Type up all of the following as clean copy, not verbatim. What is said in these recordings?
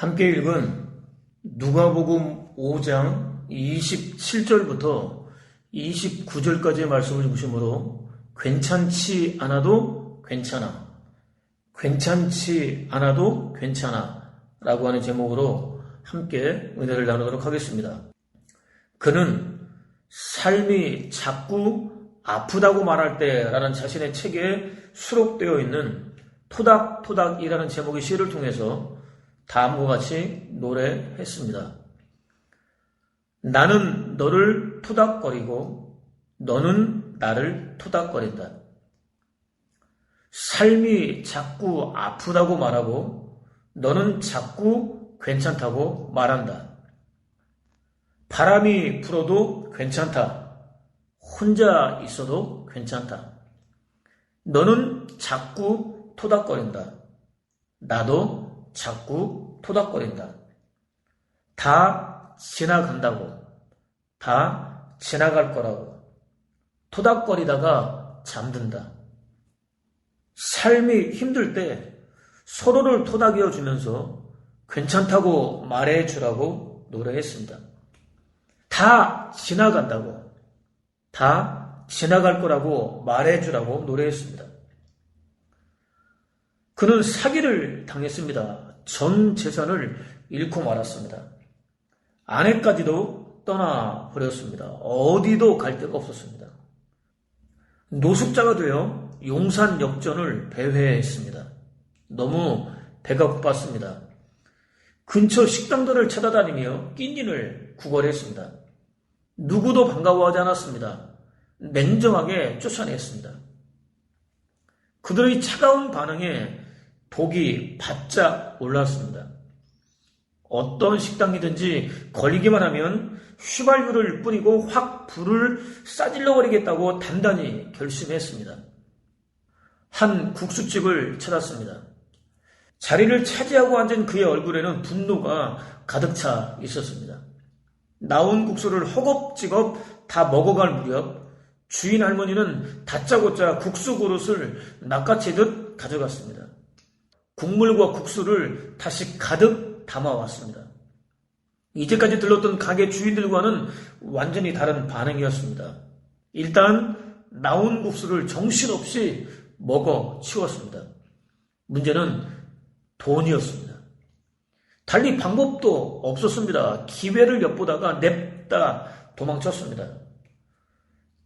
함께 읽은 누가복음 5장 27절부터 29절까지의 말씀을 중심으로 괜찮지 않아도 괜찮아, 괜찮지 않아도 괜찮아 라고 하는 제목으로 함께 은혜를 나누도록 하겠습니다. 그는 삶이 자꾸 아프다고 말할 때라는 자신의 책에 수록되어 있는 토닥토닥이라는 제목의 시를 통해서 다음과 같이 노래했습니다. 나는 너를 토닥거리고 너는 나를 토닥거린다. 삶이 자꾸 아프다고 말하고 너는 자꾸 괜찮다고 말한다. 바람이 불어도 괜찮다. 혼자 있어도 괜찮다. 너는 자꾸 토닥거린다. 나도 자꾸 토닥거린다. 다 지나간다고. 다 지나갈 거라고. 토닥거리다가 잠든다. 삶이 힘들 때 서로를 토닥여 주면서 괜찮다고 말해주라고 노래했습니다. 다 지나간다고. 다 지나갈 거라고 말해주라고 노래했습니다. 그는 사기를 당했습니다. 전 재산을 잃고 말았습니다. 아내까지도 떠나버렸습니다. 어디도 갈 데가 없었습니다. 노숙자가 되어 용산 역전을 배회했습니다. 너무 배가 고팠습니다. 근처 식당들을 찾아다니며 끼니를 구걸했습니다. 누구도 반가워하지 않았습니다. 냉정하게 쫓아냈습니다. 그들의 차가운 반응에 독이 바짝 올랐습니다. 어떤 식당이든지 걸리기만 하면 휘발유를 뿌리고 확 불을 싸질러 버리겠다고 단단히 결심했습니다. 한 국수집을 찾았습니다. 자리를 차지하고 앉은 그의 얼굴에는 분노가 가득 차 있었습니다. 나온 국수를 허겁지겁 다 먹어갈 무렵 주인 할머니는 다짜고짜 국수 그릇을 낚아채듯 가져갔습니다. 국물과 국수를 다시 가득 담아왔습니다. 이제까지 들렀던 가게 주인들과는 완전히 다른 반응이었습니다. 일단 나온 국수를 정신없이 먹어 치웠습니다. 문제는 돈이었습니다. 달리 방법도 없었습니다. 기회를 엿보다가 냅다 도망쳤습니다.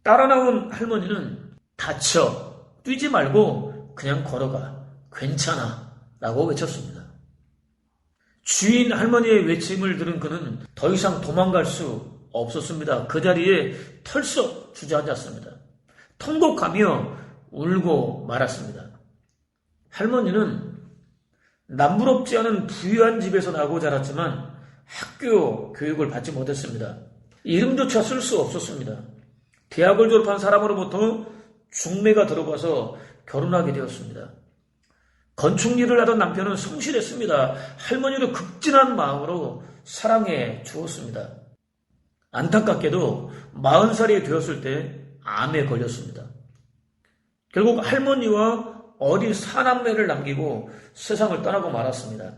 따라 나온 할머니는 다쳐, 뛰지 말고 그냥 걸어가, 괜찮아 라고 외쳤습니다. 주인 할머니의 외침을 들은 그는 더 이상 도망갈 수 없었습니다. 그 자리에 털썩 주저앉았습니다. 통곡하며 울고 말았습니다. 할머니는 남부럽지 않은 부유한 집에서 나고 자랐지만 학교 교육을 받지 못했습니다. 이름조차 쓸 수 없었습니다. 대학을 졸업한 사람으로부터 중매가 들어가서 결혼하게 되었습니다. 건축 일을 하던 남편은 성실했습니다. 할머니를 극진한 마음으로 사랑해 주었습니다. 안타깝게도 40살이 되었을 때 암에 걸렸습니다. 결국 할머니와 어린 사남매를 남기고 세상을 떠나고 말았습니다.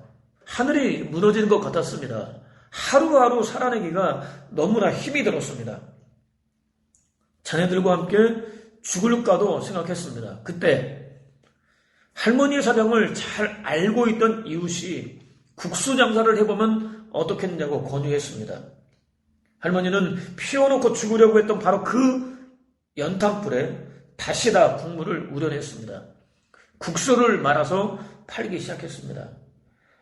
하늘이 무너지는 것 같았습니다. 하루하루 살아내기가 너무나 힘이 들었습니다. 자녀들과 함께 죽을까도 생각했습니다. 그때 할머니의 사정을 잘 알고 있던 이웃이 국수 장사를 해보면 어떻겠냐고 권유했습니다. 할머니는 피워놓고 죽으려고 했던 바로 그 연탄불에 다시다 국물을 우려냈습니다. 국수를 말아서 팔기 시작했습니다.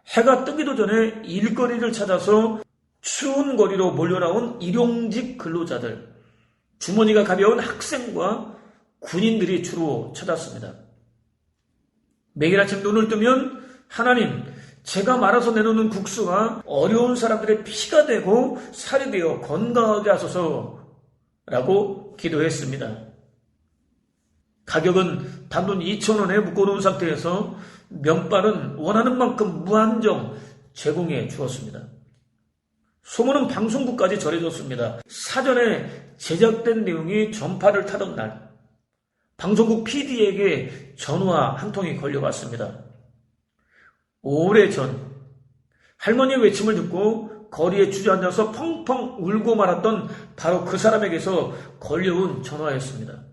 해가 뜨기도 전에 일거리를 찾아서 추운 거리로 몰려나온 일용직 근로자들, 주머니가 가벼운 학생과 군인들이 주로 찾았습니다. 매일 아침 눈을 뜨면 하나님, 제가 말아서 내놓는 국수가 어려운 사람들의 피가 되고 살이 되어 건강하게 하소서라고 기도했습니다. 가격은 단돈 2,000원에 묶어놓은 상태에서 면발은 원하는 만큼 무한정 제공해 주었습니다. 소문은 방송국까지 전해졌습니다. 사전에 제작된 내용이 전파를 타던 날, 방송국 PD에게 전화 한 통이 걸려왔습니다. 오래전 할머니의 외침을 듣고 거리에 주저앉아서 펑펑 울고 말았던 바로 그 사람에게서 걸려온 전화였습니다.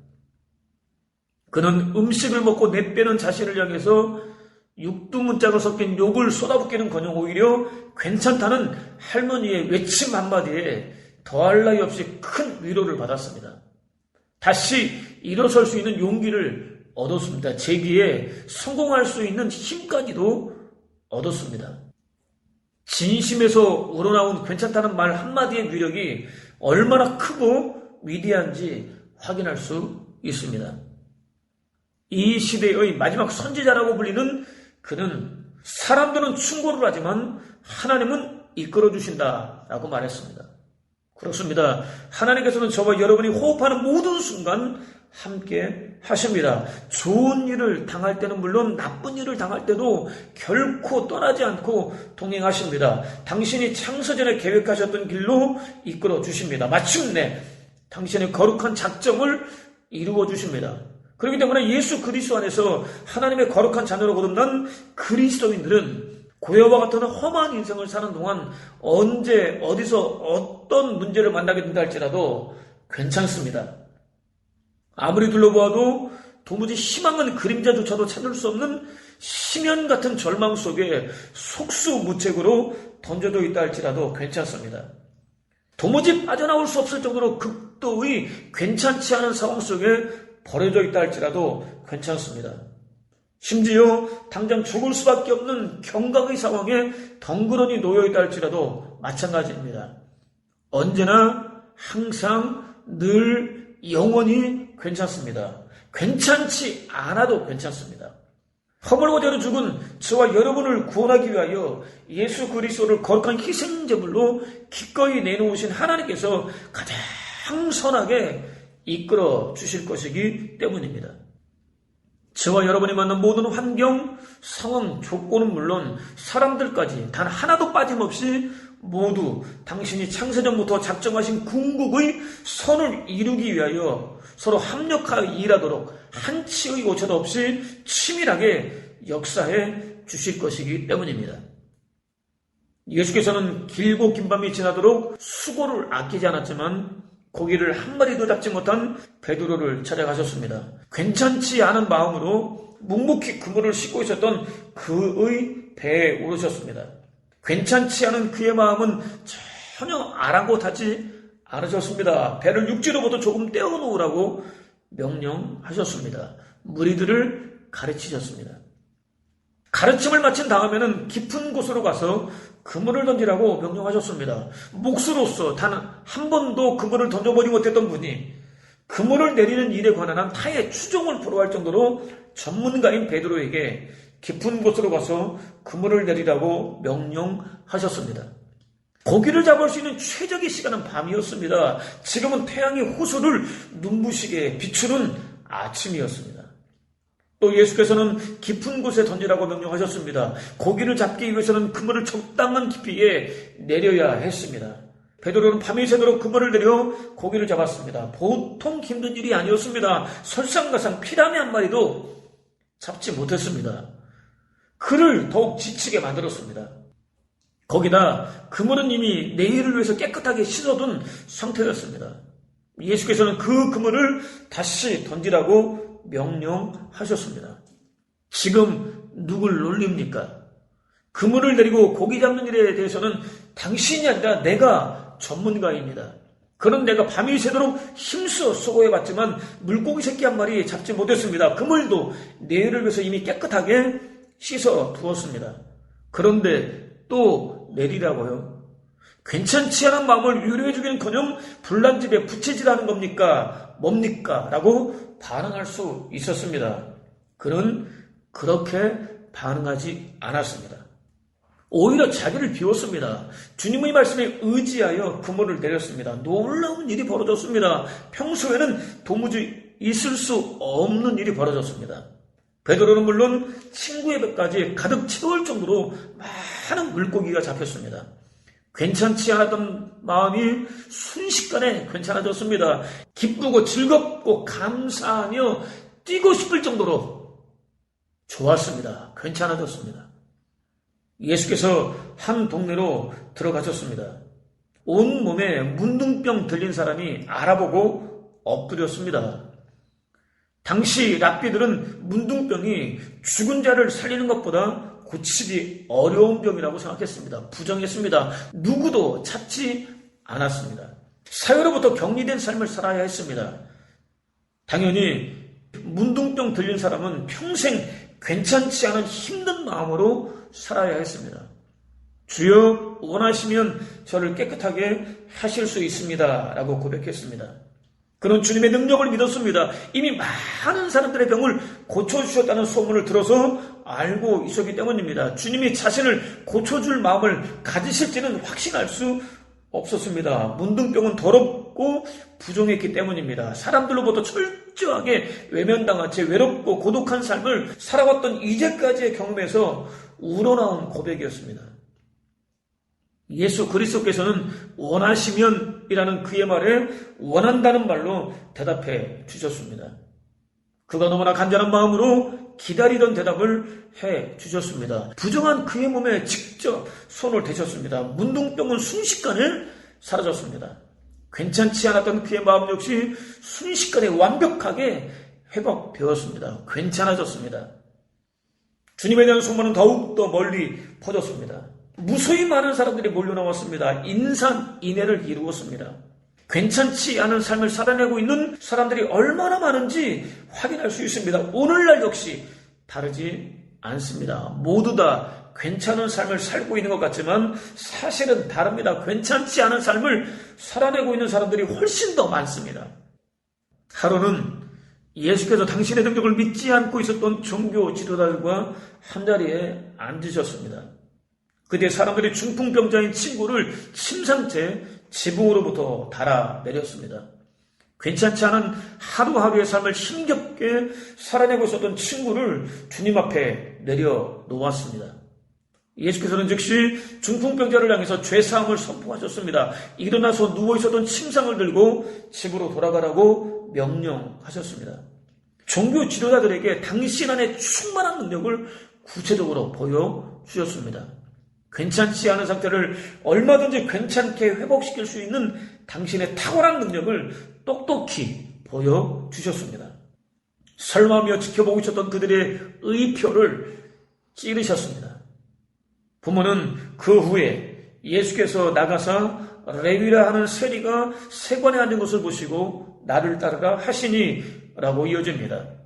그는 음식을 먹고 내빼는 자신을 향해서 육두문자가 섞인 욕을 쏟아붓기는커녕 오히려 괜찮다는 할머니의 외침 한마디에 더할 나위 없이 큰 위로를 받았습니다. 다시 일어설 수 있는 용기를 얻었습니다. 재기에 성공할 수 있는 힘까지도 얻었습니다. 진심에서 우러나온 괜찮다는 말 한마디의 위력이 얼마나 크고 위대한지 확인할 수 있습니다. 이 시대의 마지막 선지자라고 불리는 그는 사람들은 충고를 하지만 하나님은 이끌어주신다라고 말했습니다. 그렇습니다. 하나님께서는 저와 여러분이 호흡하는 모든 순간 함께 하십니다. 좋은 일을 당할 때는 물론 나쁜 일을 당할 때도 결코 떠나지 않고 동행하십니다. 당신이 창세전에 계획하셨던 길로 이끌어 주십니다. 마침내 당신의 거룩한 작정을 이루어 주십니다. 그렇기 때문에 예수 그리스도 안에서 하나님의 거룩한 자녀로 거듭난 그리스도인들은 고요와 같은 험한 인생을 사는 동안 언제 어디서 어떤 문제를 만나게 된다 할지라도 괜찮습니다. 아무리 둘러보아도 도무지 희망은 그림자조차도 찾을 수 없는 심연 같은 절망 속에 속수무책으로 던져져 있다 할지라도 괜찮습니다. 도무지 빠져나올 수 없을 정도로 극도의 괜찮지 않은 상황 속에 버려져 있다 할지라도 괜찮습니다. 심지어 당장 죽을 수밖에 없는 경각의 상황에 덩그러니 놓여있다 할지라도 마찬가지입니다. 언제나 항상 늘 영원히 괜찮습니다. 괜찮지 않아도 괜찮습니다. 허물고대로 죽은 저와 여러분을 구원하기 위하여 예수 그리스도를 거룩한 희생제물로 기꺼이 내놓으신 하나님께서 가장 선하게 이끌어 주실 것이기 때문입니다. 저와 여러분이 만난 모든 환경, 상황, 조건은 물론 사람들까지 단 하나도 빠짐없이 모두 당신이 창세전부터 작정하신 궁극의 선을 이루기 위하여 서로 합력하여 일하도록 한치의 오차도 없이 치밀하게 역사해 주실 것이기 때문입니다. 예수께서는 길고 긴 밤이 지나도록 수고를 아끼지 않았지만 고기를 한 마리도 잡지 못한 베드로를 찾아가셨습니다. 괜찮지 않은 마음으로 묵묵히 그물을 싣고 있었던 그의 배에 오르셨습니다. 괜찮지 않은 그의 마음은 전혀 아랑곳하지 않으셨습니다. 배를 육지로부터 조금 떼어놓으라고 명령하셨습니다. 무리들을 가르치셨습니다. 가르침을 마친 다음에는 깊은 곳으로 가서 그물을 던지라고 명령하셨습니다. 목수로서 단 한 번도 그물을 던져보지 못했던 분이 그물을 내리는 일에 관한 한 타의 추종을 불허할 정도로 전문가인 베드로에게 깊은 곳으로 가서 그물을 내리라고 명령하셨습니다. 고기를 잡을 수 있는 최적의 시간은 밤이었습니다. 지금은 태양이 호수를 눈부시게 비추는 아침이었습니다. 또 예수께서는 깊은 곳에 던지라고 명령하셨습니다. 고기를 잡기 위해서는 그물을 적당한 깊이에 내려야 했습니다. 베드로는 밤이 새도록 그물을 내려 고기를 잡았습니다. 보통 힘든 일이 아니었습니다. 설상가상 피라미 한 마리도 잡지 못했습니다. 그를 더욱 지치게 만들었습니다. 거기다 그물은 이미 내일을 위해서 깨끗하게 씻어둔 상태였습니다. 예수께서는 그 그물을 다시 던지라고 명령하셨습니다. 지금 누굴 놀립니까? 그물을 내리고 고기 잡는 일에 대해서는 당신이 아니라 내가 전문가입니다. 그런 내가 밤이 새도록 힘써 수고해봤지만 물고기 새끼 한 마리 잡지 못했습니다. 그물도 내일을 위해서 이미 깨끗하게 씻어 두었습니다. 그런데 또 내리라고요? 괜찮지 않은 마음을 위로해주기는커녕 불난집에 부채질하는 겁니까? 뭡니까? 라고 반응할 수 있었습니다. 그는 그렇게 반응하지 않았습니다. 오히려 자기를 비웠습니다. 주님의 말씀에 의지하여 그물을 내렸습니다. 놀라운 일이 벌어졌습니다. 평소에는 도무지 있을 수 없는 일이 벌어졌습니다. 베드로는 물론 친구의 배까지 가득 채울 정도로 많은 물고기가 잡혔습니다. 괜찮지 않았던 마음이 순식간에 괜찮아졌습니다. 기쁘고 즐겁고 감사하며 뛰고 싶을 정도로 좋았습니다. 괜찮아졌습니다. 예수께서 한 동네로 들어가셨습니다. 온몸에 문둥병 들린 사람이 알아보고 엎드렸습니다. 당시 랍비들은 문둥병이 죽은 자를 살리는 것보다 고치기 어려운 병이라고 생각했습니다. 부정했습니다. 누구도 찾지 않았습니다. 사회로부터 격리된 삶을 살아야 했습니다. 당연히 문둥병 들린 사람은 평생 괜찮지 않은 힘든 마음으로 살아야 했습니다. 주여 원하시면 저를 깨끗하게 하실 수 있습니다. 라고 고백했습니다. 그는 주님의 능력을 믿었습니다. 이미 많은 사람들의 병을 고쳐주셨다는 소문을 들어서 알고 있었기 때문입니다. 주님이 자신을 고쳐줄 마음을 가지실지는 확신할 수 없었습니다. 문둥병은 더럽고 부정했기 때문입니다. 사람들로부터 철저하게 외면당한 채 외롭고 고독한 삶을 살아왔던 이제까지의 경험에서 우러나온 고백이었습니다. 예수 그리스도께서는 원하시면 이라는 그의 말에 원한다는 말로 대답해 주셨습니다. 그가 너무나 간절한 마음으로 기다리던 대답을 해 주셨습니다. 부정한 그의 몸에 직접 손을 대셨습니다. 문둥병은 순식간에 사라졌습니다. 괜찮지 않았던 그의 마음 역시 순식간에 완벽하게 회복되었습니다. 괜찮아졌습니다. 주님에 대한 소문은 더욱더 멀리 퍼졌습니다. 무수히 많은 사람들이 몰려나왔습니다. 인산인해를 이루었습니다. 괜찮지 않은 삶을 살아내고 있는 사람들이 얼마나 많은지 확인할 수 있습니다. 오늘날 역시 다르지 않습니다. 모두 다 괜찮은 삶을 살고 있는 것 같지만 사실은 다릅니다. 괜찮지 않은 삶을 살아내고 있는 사람들이 훨씬 더 많습니다. 하루는 예수께서 당신의 능력을 믿지 않고 있었던 종교 지도자들과 한자리에 앉으셨습니다. 그때 사람들이 중풍병자인 친구를 침상째 지붕으로부터 달아내렸습니다. 괜찮지 않은 하루하루의 삶을 힘겹게 살아내고 있었던 친구를 주님 앞에 내려놓았습니다. 예수께서는 즉시 중풍병자를 향해서 죄사함을 선포하셨습니다. 일어나서 누워있었던 침상을 들고 집으로 돌아가라고 명령하셨습니다. 종교 지도자들에게 당신 안에 충만한 능력을 구체적으로 보여주셨습니다. 괜찮지 않은 상태를 얼마든지 괜찮게 회복시킬 수 있는 당신의 탁월한 능력을 똑똑히 보여주셨습니다. 설마하며 지켜보고 있었던 그들의 의표를 찌르셨습니다. 부모는 그 후에 예수께서 나가사 레위라 하는 세리가 세관에 앉은 것을 보시고 나를 따르라 하시니 라고 이어집니다.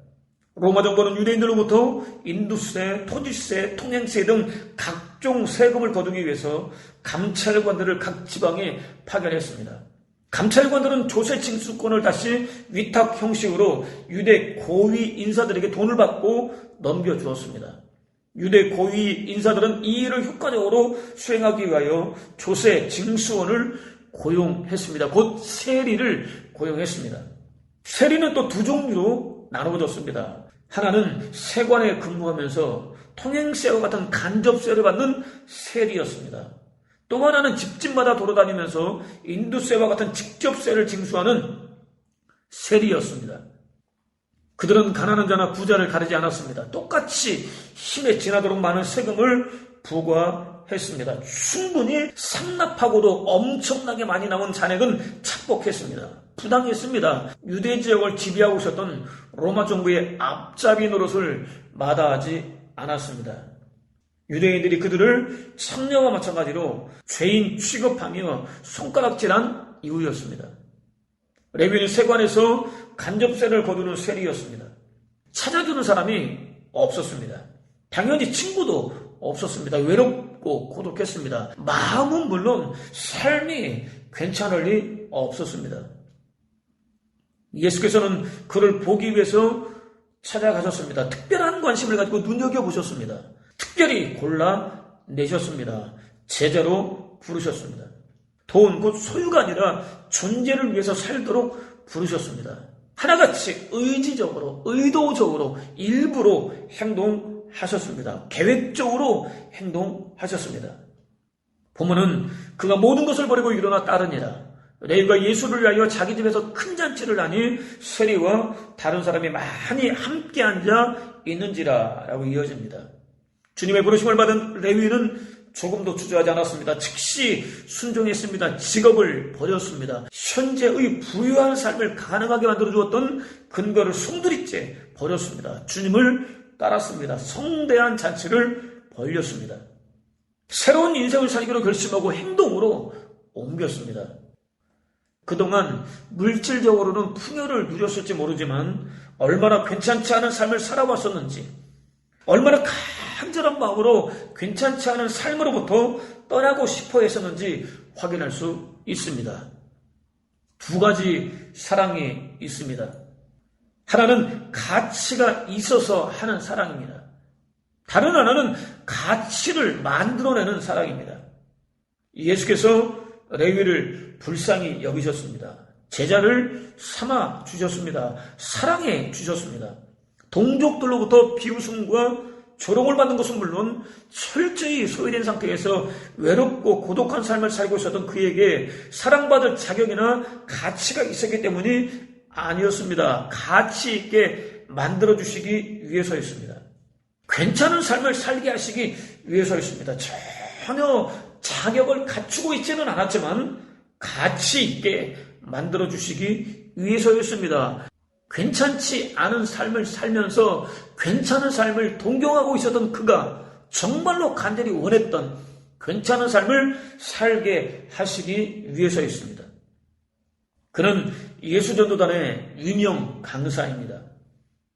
로마 정부는 유대인들로부터 인두세, 토지세, 통행세 등 각종 세금을 거두기 위해서 감찰관들을 각 지방에 파견했습니다. 감찰관들은 조세 징수권을 다시 위탁 형식으로 유대 고위 인사들에게 돈을 받고 넘겨주었습니다. 유대 고위 인사들은 이 일을 효과적으로 수행하기 위하여 조세 징수원을 고용했습니다. 곧 세리를 고용했습니다. 세리는 또 두 종류로 나누어졌습니다. 하나는 세관에 근무하면서 통행세와 같은 간접세를 받는 세리였습니다. 또 하나는 집집마다 돌아다니면서 인두세와 같은 직접세를 징수하는 세리였습니다. 그들은 가난한 자나 부자를 가리지 않았습니다. 똑같이 힘에 지나도록 많은 세금을 부과했습니다. 충분히 상납하고도 엄청나게 많이 남은 잔액은 착복했습니다. 부당했습니다. 유대 지역을 지배하고 있었던 로마 정부의 앞잡이 노릇을 마다하지 않았습니다. 유대인들이 그들을 청년과 마찬가지로 죄인 취급하며 손가락질한 이유였습니다. 레위는 세관에서 간접세를 거두는 세리였습니다. 찾아주는 사람이 없었습니다. 당연히 친구도 없었습니다. 외롭고 고독했습니다. 마음은 물론 삶이 괜찮을 리 없었습니다. 예수께서는 그를 보기 위해서 찾아가셨습니다. 특별한 관심을 가지고 눈여겨보셨습니다. 특별히 골라내셨습니다. 제자로 부르셨습니다. 돈, 곧 소유가 아니라 존재를 위해서 살도록 부르셨습니다. 하나같이 의지적으로, 의도적으로, 일부러 행동하셨습니다. 계획적으로 행동하셨습니다. 보면은 그가 모든 것을 버리고 일어나 따르니라. 레위가 예수를 위하여 자기 집에서 큰 잔치를 하니 세리와 다른 사람이 많이 함께 앉아 있는지라 라고 이어집니다. 주님의 부르심을 받은 레위는 조금도 주저하지 않았습니다. 즉시 순종했습니다. 직업을 버렸습니다. 현재의 부유한 삶을 가능하게 만들어 주었던 근거를 송두리째 버렸습니다. 주님을 따랐습니다. 성대한 잔치를 벌렸습니다. 새로운 인생을 살기로 결심하고 행동으로 옮겼습니다. 그동안 물질적으로는 풍요를 누렸을지 모르지만 얼마나 괜찮지 않은 삶을 살아왔었는지, 얼마나 간절한 마음으로 괜찮지 않은 삶으로부터 떠나고 싶어 했었는지 확인할 수 있습니다. 두 가지 사랑이 있습니다. 하나는 가치가 있어서 하는 사랑입니다. 다른 하나는 가치를 만들어내는 사랑입니다. 예수께서 레위를 불쌍히 여기셨습니다. 제자를 삼아 주셨습니다. 사랑해 주셨습니다. 동족들로부터 비웃음과 조롱을 받는 것은 물론 철저히 소외된 상태에서 외롭고 고독한 삶을 살고 있었던 그에게 사랑받을 자격이나 가치가 있었기 때문이 아니었습니다. 가치 있게 만들어주시기 위해서였습니다. 괜찮은 삶을 살게 하시기 위해서였습니다. 전혀 자격을 갖추고 있지는 않았지만 가치 있게 만들어주시기 위해서였습니다. 괜찮지 않은 삶을 살면서 괜찮은 삶을 동경하고 있었던 그가 정말로 간절히 원했던 괜찮은 삶을 살게 하시기 위해서였습니다. 그는 예수전도단의 유명 강사입니다.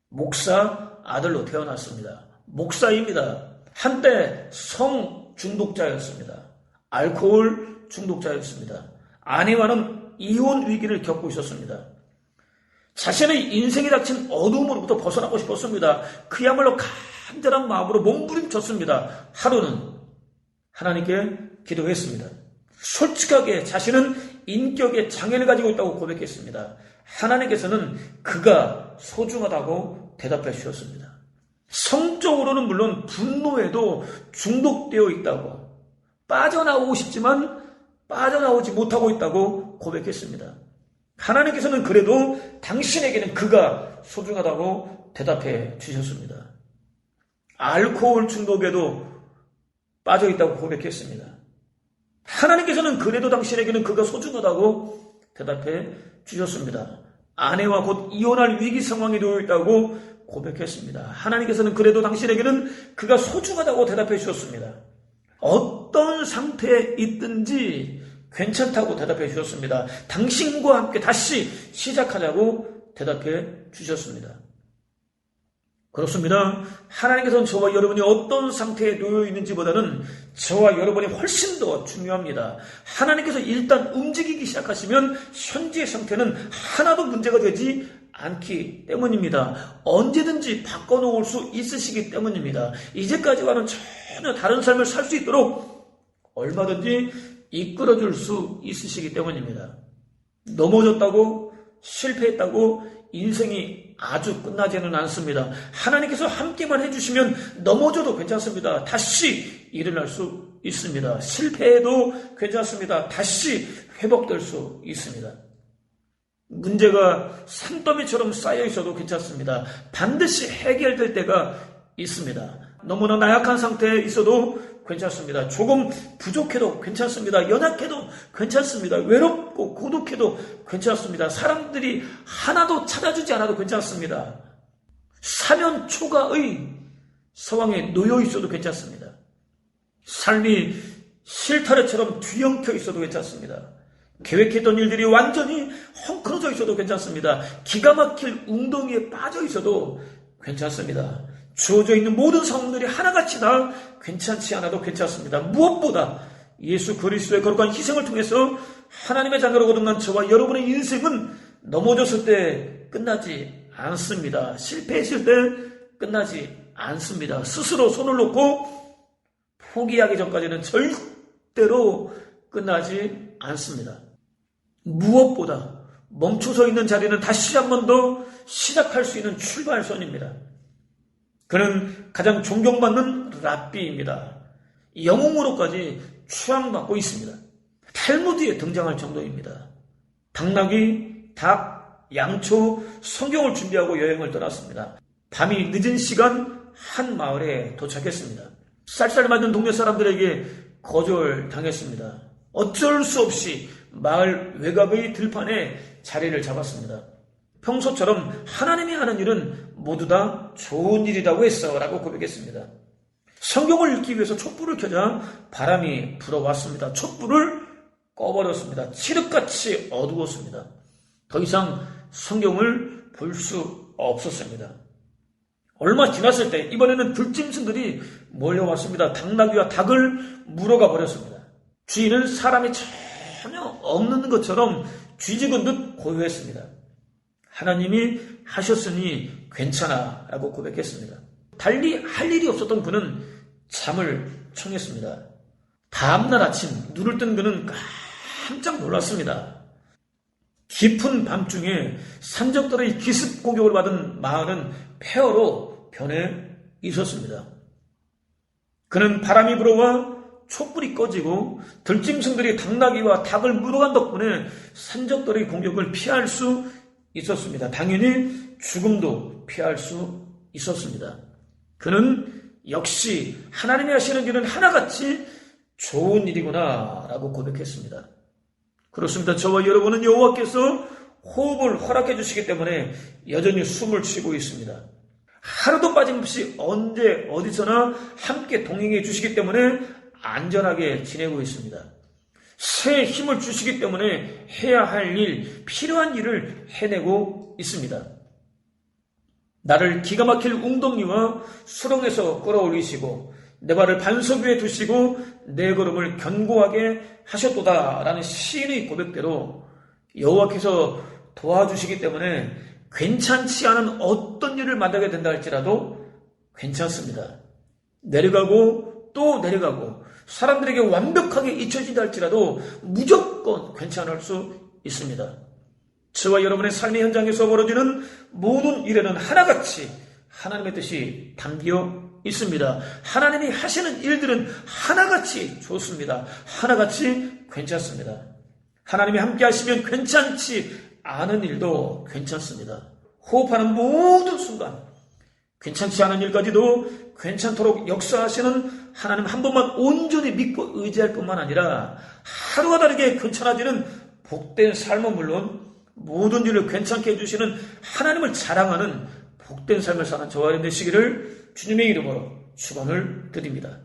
목사 아들로 태어났습니다. 목사입니다. 한때 성 중독자였습니다. 알코올 중독자였습니다. 아내와는 이혼 위기를 겪고 있었습니다. 자신의 인생에 닥친 어두움으로부터 벗어나고 싶었습니다. 그야말로 간절한 마음으로 몸부림쳤습니다. 하루는 하나님께 기도했습니다. 솔직하게 자신은 인격에 장애를 가지고 있다고 고백했습니다. 하나님께서는 그가 소중하다고 대답해 주셨습니다. 성적으로는 물론 분노에도 중독되어 있다고, 빠져나오고 싶지만 빠져나오지 못하고 있다고 고백했습니다. 하나님께서는 그래도 당신에게는 그가 소중하다고 대답해 주셨습니다. 알코올 중독에도 빠져 있다고 고백했습니다. 하나님께서는 그래도 당신에게는 그가 소중하다고 대답해 주셨습니다. 아내와 곧 이혼할 위기 상황에 놓여 있다고 고백했습니다. 하나님께서는 그래도 당신에게는 그가 소중하다고 대답해 주셨습니다. 어떤 상태에 있든지 괜찮다고 대답해 주셨습니다. 당신과 함께 다시 시작하자고 대답해 주셨습니다. 그렇습니다. 하나님께서는 저와 여러분이 어떤 상태에 놓여 있는지보다는 저와 여러분이 훨씬 더 중요합니다. 하나님께서 일단 움직이기 시작하시면 현재의 상태는 하나도 문제가 되지 않기 때문입니다. 언제든지 바꿔놓을 수 있으시기 때문입니다. 이제까지와는 전혀 다른 삶을 살 수 있도록 얼마든지 이끌어줄 수 있으시기 때문입니다. 넘어졌다고 실패했다고 인생이 아주 끝나지는 않습니다. 하나님께서 함께만 해주시면 넘어져도 괜찮습니다. 다시 일어날 수 있습니다. 실패해도 괜찮습니다. 다시 회복될 수 있습니다. 문제가 산더미처럼 쌓여 있어도 괜찮습니다. 반드시 해결될 때가 있습니다. 너무나 나약한 상태에 있어도 괜찮습니다. 조금 부족해도 괜찮습니다. 연약해도 괜찮습니다. 외롭고 고독해도 괜찮습니다. 사람들이 하나도 찾아주지 않아도 괜찮습니다. 사면 초가의 상황에 놓여 있어도 괜찮습니다. 삶이 실타래처럼 뒤엉켜 있어도 괜찮습니다. 계획했던 일들이 완전히 헝클어져 있어도 괜찮습니다. 기가 막힐 웅덩이에 빠져 있어도 괜찮습니다. 주어져 있는 모든 상황들이 하나같이 다 괜찮지 않아도 괜찮습니다. 무엇보다 예수 그리스도의 거룩한 희생을 통해서 하나님의 자녀로 거듭난 저와 여러분의 인생은 넘어졌을 때 끝나지 않습니다. 실패했을 때 끝나지 않습니다. 스스로 손을 놓고 포기하기 전까지는 절대로 끝나지 않습니다. 무엇보다 멈춰서 있는 자리는 다시 한 번 더 시작할 수 있는 출발선입니다. 그는 가장 존경받는 랍비입니다. 영웅으로까지 추앙받고 있습니다. 탈무드에 등장할 정도입니다. 당나귀, 닭, 양초, 성경을 준비하고 여행을 떠났습니다. 밤이 늦은 시간 한 마을에 도착했습니다. 쌀쌀 맞는 동네 사람들에게 거절당했습니다. 어쩔 수 없이 마을 외곽의 들판에 자리를 잡았습니다. 평소처럼 하나님이 하는 일은 모두 다 좋은 일이라고 했어 라고 고백했습니다. 성경을 읽기 위해서 촛불을 켜자 바람이 불어왔습니다. 촛불을 꺼버렸습니다. 칠흑같이 어두웠습니다. 더 이상 성경을 볼 수 없었습니다. 얼마 지났을 때 이번에는 들짐승들이 몰려왔습니다. 당나귀와 닭을 물어가 버렸습니다. 주인은 사람이 전혀 없는 것처럼 쥐죽은 듯 고요했습니다. 하나님이 하셨으니 괜찮아 라고 고백했습니다. 달리 할 일이 없었던 그는 잠을 청했습니다. 다음날 아침 눈을 뜬 그는 깜짝 놀랐습니다. 깊은 밤중에 산적들의 기습 공격을 받은 마을은 폐허로 변해 있었습니다. 그는 바람이 불어와 촛불이 꺼지고 들짐승들이 당나귀와 닭을 물어간 덕분에 산적들의 공격을 피할 수 있었습니다. 당연히 죽음도 피할 수 있었습니다. 그는 역시 하나님이 하시는 일은 하나같이 좋은 일이구나 라고 고백했습니다. 그렇습니다. 저와 여러분은 여호와께서 호흡을 허락해 주시기 때문에 여전히 숨을 쉬고 있습니다. 하루도 빠짐없이 언제 어디서나 함께 동행해 주시기 때문에 안전하게 지내고 있습니다. 새 힘을 주시기 때문에 해야 할 일, 필요한 일을 해내고 있습니다. 나를 기가 막힐 웅덩이와 수렁에서 끌어올리시고 내 발을 반석 위에 두시고 내 걸음을 견고하게 하셨도다 라는 시인의 고백대로 여호와께서 도와주시기 때문에 괜찮지 않은 어떤 일을 만나게 된다 할지라도 괜찮습니다. 내려가고 또 내려가고 사람들에게 완벽하게 잊혀진다 할지라도 무조건 괜찮을 수 있습니다. 저와 여러분의 삶의 현장에서 벌어지는 모든 일에는 하나같이 하나님의 뜻이 담겨 있습니다. 하나님이 하시는 일들은 하나같이 좋습니다. 하나같이 괜찮습니다. 하나님이 함께 하시면 괜찮지 않은 일도 괜찮습니다. 호흡하는 모든 순간 괜찮지 않은 일까지도 괜찮도록 역사하시는 하나님 한 번만 온전히 믿고 의지할 뿐만 아니라 하루가 다르게 괜찮아지는 복된 삶은 물론 모든 일을 괜찮게 해주시는 하나님을 자랑하는 복된 삶을 사는 저와 여러분 되시기를 주님의 이름으로 축원을 드립니다.